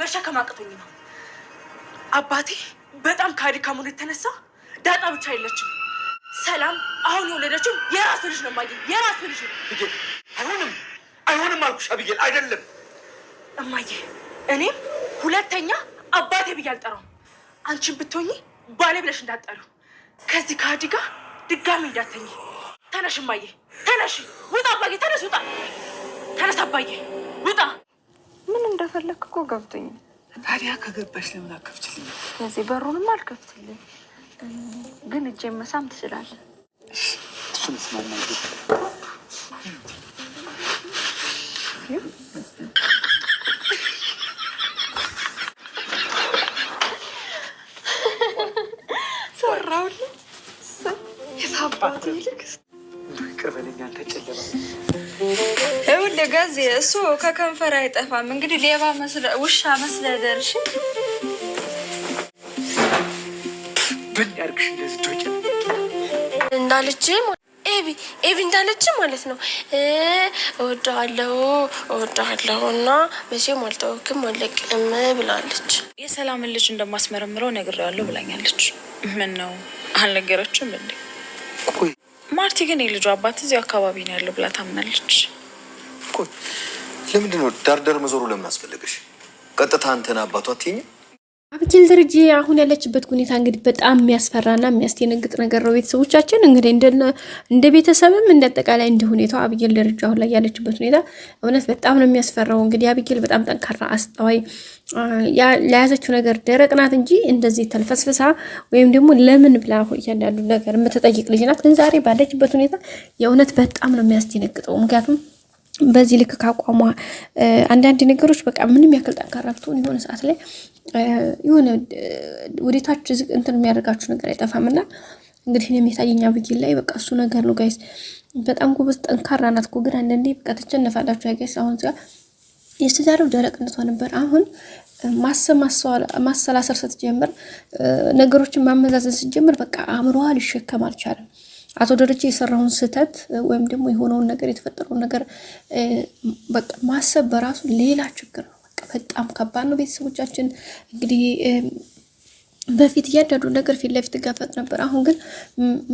መሸከም አቅቶኝ ነው። አባቴ በጣም ከድካሙ የተነሳ ዳጣ ብቻ አይለችም ሰላም አሁን የወለደችው የራሱ ልጅ ነው። ማየ የራሱ ልጅ ነው። አይሆንም አልኩሽ አብዬል። አይደለም እማዬ፣ እኔም ሁለተኛ አባቴ ብዬ አልጠራውም። አንቺን ብትሆኚ ባሌ ብለሽ እንዳትጠሪው። ከዚህ ከአዲ ጋር ድጋሚ እንዳትተኚ። ተነሽ እማዬ ተነሽ። ውጣ አባዬ ተነስ። ውጣ ተነስ አባዬ ውጣ። ምን እንደፈለክ እኮ ገብቶኝ። ታዲያ ከገባሽ ለምን አከፍችልኝ? ከዚህ በሩንም አልከፍትልኝ፣ ግን እጄ መሳም ትችላለህ። እሱን ስማና ሰራውልኝ የታባቱ ይልክስ ቅርበለኛ ተጨለባ ይኸውልህ ጋዜ እሱ ከከንፈር አይጠፋም። እንግዲህ ሌባ ውሻ መስለህ ደርሽ ምን ያርግሽ እንደዚህ ጆጭ እንዳለች ኤቢ እንዳለች ማለት ነው። እወዳለሁ እና መቼም አልተውክም አልለቅም ብላለች። የሰላምን ልጅ እንደማስመረምረው ነግሬዋለሁ ብላኛለች። ምን ነው አልነገረችም እንዴ? ቆይ ማርቲ ግን የልጁ አባት እዚህ አካባቢ ነው ያለው ብላ ታምናለች። ቆይ ለምንድን ነው ዳርዳር መዞሩ ለምን አስፈለገሽ? ቀጥታ አንተን አባቷ አትይኝ? አብጌል ደረጃ አሁን ያለችበት ሁኔታ እንግዲህ በጣም የሚያስፈራና የሚያስደነግጥ ነገር ነው። ቤተሰቦቻችን እንግዲህ እንደ ቤተሰብም እንደ አጠቃላይ እንደ ሁኔታው አብጌል ደረጃ አሁን ላይ ያለችበት ሁኔታ እውነት በጣም ነው የሚያስፈራው። እንግዲህ አብጌል በጣም ጠንካራ፣ አስተዋይ፣ ለያዘችው ነገር ደረቅ ናት እንጂ እንደዚህ ተልፈስፍሳ ወይም ደግሞ ለምን ብላ እያንዳንዱ ነገር የምትጠይቅ ልጅ ናት። ግን ዛሬ ባለችበት ሁኔታ የእውነት በጣም ነው የሚያስደነግጠው። ምክንያቱም በዚህ ልክ ካቋሟ አንዳንድ ነገሮች በቃ ምንም ያክል ጠንካራ ብትሆን የሆነ ሰዓት ላይ የሆነ ወዴታች እንትን የሚያደርጋችሁ ነገር አይጠፋምና እንግዲህ እኔም የታየኝ አብጌል ላይ በቃ እሱ ነገር ነው ጋይስ። በጣም ጎበዝ ጠንካራ ናት እኮ ግን አንዳንዴ በቃ ትቸነፋላችሁ ጋይስ። አሁን ዛ የስተዛሬው ደረቅነቷ ነበር። አሁን ማሰላሰል ስትጀምር ነገሮችን ማመዛዘን ስትጀምር በቃ አእምሮዋ ሊሸከም አልቻለም። አቶ ደረጃ የሰራውን ስህተት ወይም ደግሞ የሆነውን ነገር የተፈጠረውን ነገር በቃ ማሰብ በራሱ ሌላ ችግር ነው። በቃ በጣም ከባድ ነው። ቤተሰቦቻችን እንግዲህ በፊት እያንዳንዱ ነገር ፊት ለፊት ጋፈጥ ነበር። አሁን ግን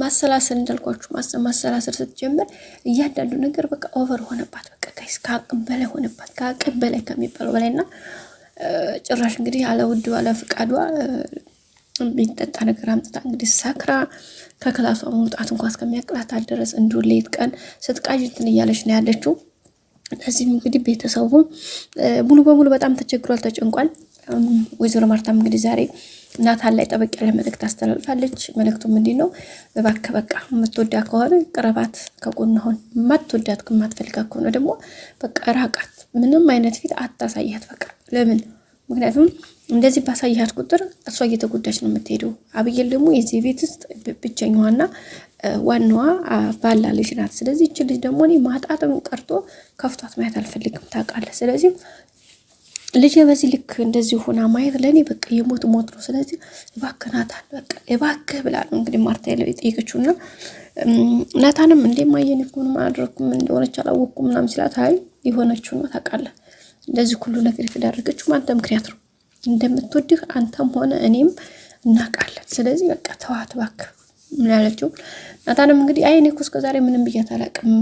ማሰላሰል እንዳልኳችሁ ማሰላሰል ስትጀምር እያንዳንዱ ነገር በቃ ኦቨር ሆነባት። በቃ ጋይስ ከአቅም በላይ ሆነባት፣ ከአቅም በላይ ከሚባለው በላይና ጭራሽ እንግዲህ አለ ውድ አለ ፍቃዷ የሚጠጣ ነገር አምጥታ እንግዲህ ሰክራ ከክላሷ መውጣት እንኳን እስከሚያቅላት ድረስ እንዲሁ ሌት ቀን ስትቃዥ እንትን እያለች ነው ያለችው። ለዚህም እንግዲህ ቤተሰቡ ሙሉ በሙሉ በጣም ተቸግሯል፣ ተጨንቋል። ወይዘሮ ማርታም እንግዲህ ዛሬ ናታን ላይ ጠበቅ ያለ መልእክት አስተላልፋለች። መልእክቱ ምንድን ነው? እባክህ በቃ የምትወዳ ከሆነ ቅረባት፣ ከጎኗ ሁን። የማትወዳት የማትፈልጋት ከሆነ ደግሞ በቃ ራቃት። ምንም አይነት ፊት አታሳያት። በቃ ለምን? ምክንያቱም እንደዚህ ባሳያት ቁጥር እሷ እየተጎዳች ነው የምትሄደው። አብጌል ደግሞ የዚህ ቤት ውስጥ ብቸኛዋና ዋናዋ ባላ ልጅ ናት። ስለዚህ እቺ ልጅ ደግሞ እኔ ማጣትም ቀርቶ ከፍቷት ማየት አልፈልግም፣ ታውቃለህ። ስለዚህ ልጅ በዚህ ልክ እንደዚህ ሆና ማየት ለእኔ በቃ የሞት ሞት ነው። ስለዚህ እባክህ ናታን በቃ እባክህ ብላ ነው እንግዲህ ማርታ የጠየቀችውና ናታንም እንደማየን እኮ ነው ማድረኩም እንደሆነች አላወቅኩም ምናምን ሲላት አይ የሆነችው ነው ታውቃለህ፣ እንደዚህ ሁሉ ነገር የተዳረገችው አንተ ምክንያት ነው፣ እንደምትወድህ አንተም ሆነ እኔም እናውቃለን። ስለዚህ በቃ ተዋት እባክህ ምን ያለችው። ናታንም እንግዲህ አይ እኔ እኮ እስከዛሬ ምንም ብያት አላውቅም፣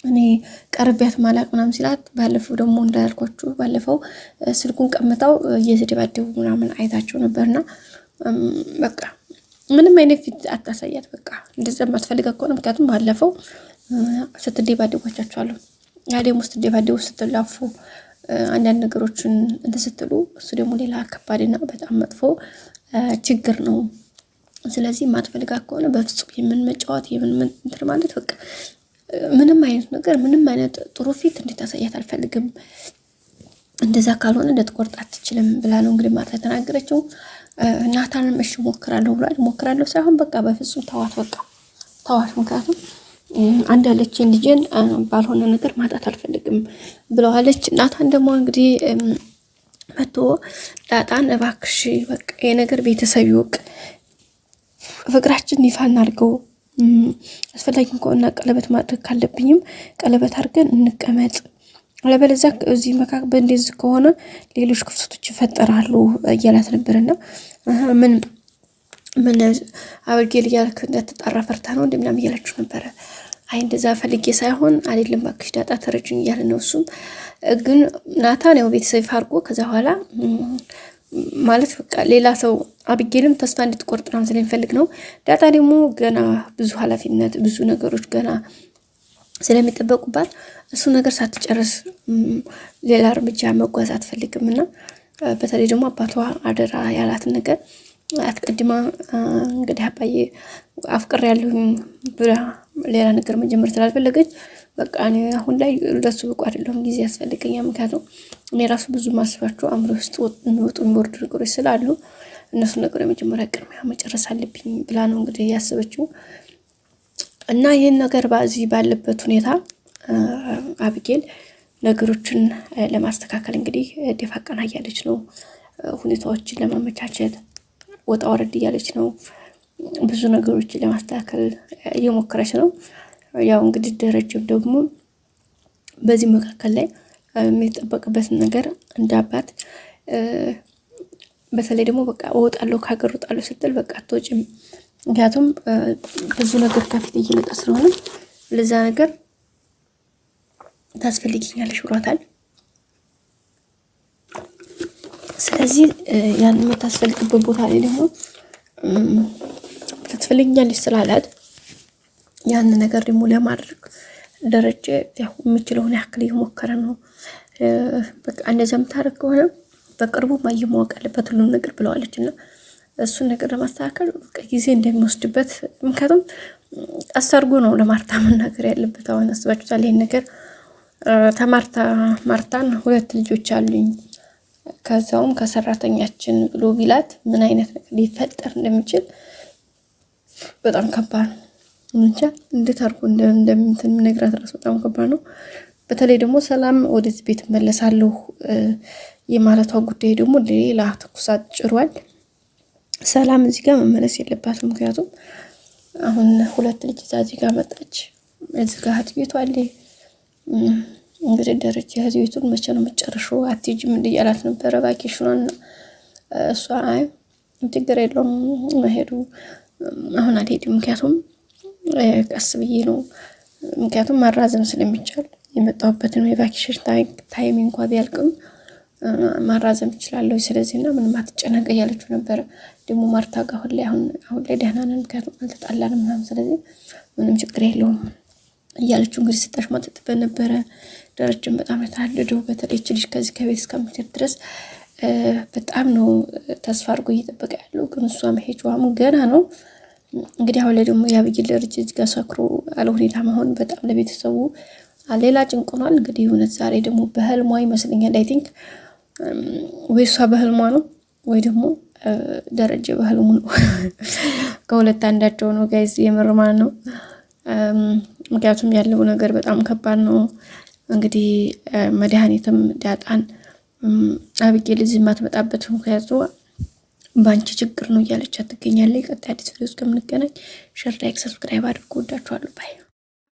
እኔ ቀርቢያት ማላቅ ምናምን ሲላት፣ ባለፈው ደግሞ እንዳልኳችሁ ባለፈው ስልኩን ቀምታው እየተደባደቡ ምናምን አይታቸው ነበርና በቃ ምንም አይነት ፊት አታሳያት። በቃ እንደዛ ማትፈልጋ ከሆነ ምክንያቱም ባለፈው ስትደባደቧቻችኋለሁ ያ ደግሞ ስትደባደቡ ስትላፉ አንዳንድ ነገሮችን እንደስትሉ እሱ ደግሞ ሌላ ከባድና በጣም መጥፎ ችግር ነው። ስለዚህ ማትፈልጋ ከሆነ በፍጹም የምን መጫወት የምን እንትን ማለት በቃ ምንም አይነት ነገር ምንም አይነት ጥሩ ፊት እንድታሳያት አልፈልግም፣ እንደዛ ካልሆነ እንደተቆርጣ አትችልም ብላ ነው እንግዲህ ማርታ ተናገረችው። ናታንም እሺ ሞክራለሁ ብሏል። ሞክራለሁ ሳይሆን በቃ በፍጹም ተዋት፣ በቃ ተዋት። ምክንያቱም አንድ ያለችን ልጅን ባልሆነ ነገር ማጣት አልፈልግም ብለዋለች። ናታን ደግሞ እንግዲህ መጥቶ ዳጣን እባክሽ በቃ የነገር ቤተሰብ ይወቅ፣ ፍቅራችን ይፋ እናድርገው፣ አስፈላጊ ከሆነ ቀለበት ማድረግ ካለብኝም ቀለበት አድርገን እንቀመጥ፣ አለበለዚያ እዚህ መካከል በእንደዚህ ከሆነ ሌሎች ክፍተቶች ይፈጠራሉ እያላት ነበርና ምን አበጌል እያልክ እንደተጣራ ፈርታ ነው እንደምናም እያላችሁ ነበረ። አይ እንደዛ ፈልጌ ሳይሆን አይደለም እባክሽ ዳጣ ተረጅኝ እያለ ነው። እሱም ግን ናታን ያው ቤተሰብ አድርጎ ከዛ በኋላ ማለት በቃ ሌላ ሰው አበጌልም ተስፋ እንድትቆርጥ ነው ስለሚፈልግ ነው። ዳጣ ደግሞ ገና ብዙ ኃላፊነት ብዙ ነገሮች ገና ስለሚጠበቁባት እሱ ነገር ሳትጨርስ ሌላ እርምጃ መጓዝ አትፈልግም እና በተለይ ደግሞ አባቷ አደራ ያላትን ነገር አትቀድማ እንግዲህ አባዬ አፍቅር ያለሁኝ ብላ ሌላ ነገር መጀመር ስላልፈለገች በቃ እኔ አሁን ላይ ለሱ ብቁ አይደለሁም ጊዜ ያስፈልገኛል። ምክንያቱም እኔ ራሱ ብዙ ማስባቸው አእምሮ ውስጥ የሚወጡ የሚወርዱ ነገሮች ስላሉ እነሱ ነገር የመጀመሪያ ቅድሚያ መጨረስ አለብኝ ብላ ነው እንግዲህ ያሰበችው እና ይህን ነገር በዚህ ባለበት ሁኔታ አበጌል ነገሮችን ለማስተካከል እንግዲህ ደፋ ቀና እያለች ነው። ሁኔታዎችን ለማመቻቸት ወጣ ወረድ እያለች ነው። ብዙ ነገሮችን ለማስተካከል እየሞከረች ነው። ያው እንግዲህ ደረጀም ደግሞ በዚህ መካከል ላይ የሚጠበቅበትን ነገር እንዳባት በተለይ ደግሞ በቃ እወጣለሁ ከሀገር እወጣለሁ ስትል በቃ አትወጪም፣ ምክንያቱም ብዙ ነገር ከፊት እየመጣ ስለሆነ ለዛ ነገር ታስፈልጊኛለሽ ብሏታል። ስለዚህ ያን የምታስፈልግበት ቦታ ላይ ደግሞ ታስፈልጊኛለሽ ስላላት ያን ነገር ደግሞ ለማድረግ ደረጀ ያው የሚችለውን ያክል እየሞከረ ነው። በቃ እንደዛ የምታደርግ ከሆነ በቅርቡ ማየማወቅ አለበት ሁሉም ነገር ብለዋለች እና እሱን ነገር ለማስተካከል በቃ ጊዜ እንደሚወስድበት ምክንያቱም አሰርጎ ነው ለማርታ መናገር ያለበት። አሁን አስባችሁታል ይሄን ነገር ማርታን 2 ልጆች አሉኝ ከዛውም ከሰራተኛችን ብሎ ቢላት ምን አይነት ነገር ሊፈጠር እንደሚችል በጣም ከባድ ነው። እንጃ እንዴት አድርጎ እንደምንትን ነግራት ራስ በጣም ከባድ ነው። በተለይ ደግሞ ሰላም ወደዚህ ቤት መለሳለሁ የማለቷ ጉዳይ ደግሞ ሌላ ትኩሳት ጭሯል። ሰላም እዚህ ጋር መመለስ የለባትም። ምክንያቱም አሁን 2 ልጅ እዚህ ጋር መጣች። እዚህ ጋር ቤቷ አለ እንግዲህ ደረጃ ህዝቤቱን መቼ ነው መጨረሻው አትጂም እንዲያላት ነበር ቫኬሽኑን። እሷ አይ ችግር የለውም መሄዱ አሁን አልሄድም ምክንያቱም ቀስ ብዬ ነው ምክንያቱም ማራዘም ስለሚቻል የመጣሁበትን የቫኬሽን ታይም እንኳን ቢያልቅም ማራዘም እችላለሁ። ስለዚህና ምንም አትጨነቅ እያለችው ነበር። ደግሞ ማርታ ጋር አሁን ላይ ደህና ነን ምክንያቱም አልተጣላንም ምናምን ስለዚህ ምንም ችግር የለውም እያለችው እንግዲህ ስታሽሟጥጥበት ነበረ። ደረጀም በጣም የታለደው በተለይ ልጅ ከዚህ ከቤት እስከምትሄድ ድረስ በጣም ነው ተስፋ አድርጎ እየጠበቀ ያለው። ግን እሷ መሄጃዋም ገና ነው። እንግዲህ አሁን ላይ ደግሞ የአበጌል ደረጃ እዚህ ጋር ሰክሮ አለ ሁኔታ መሆን በጣም ለቤተሰቡ ሌላ ጭንቅ ሆኗል። እንግዲህ እውነት ዛሬ ደግሞ በህልሟ ይመስለኛል አይ ቲንክ ወይ እሷ በህልሟ ነው ወይ ደግሞ ደረጃ በህልሙ ነው። ከሁለት አንዳቸው ነው ጋይዝ የምርማን ነው። ምክንያቱም ያለው ነገር በጣም ከባድ ነው። እንግዲህ መድኃኒትም ዳጣን አበጌል እዚህ የማትመጣበት ምክንያቱ ባንቺ ችግር ነው እያለቻት ትገኛለች። ቀጣይ አዲስ ቪዲዮ እስከምንገናኝ ሼር፣ ላይክ፣ ሰብስክራይብ አድርጉ። ወዳችኋለሁ ባይ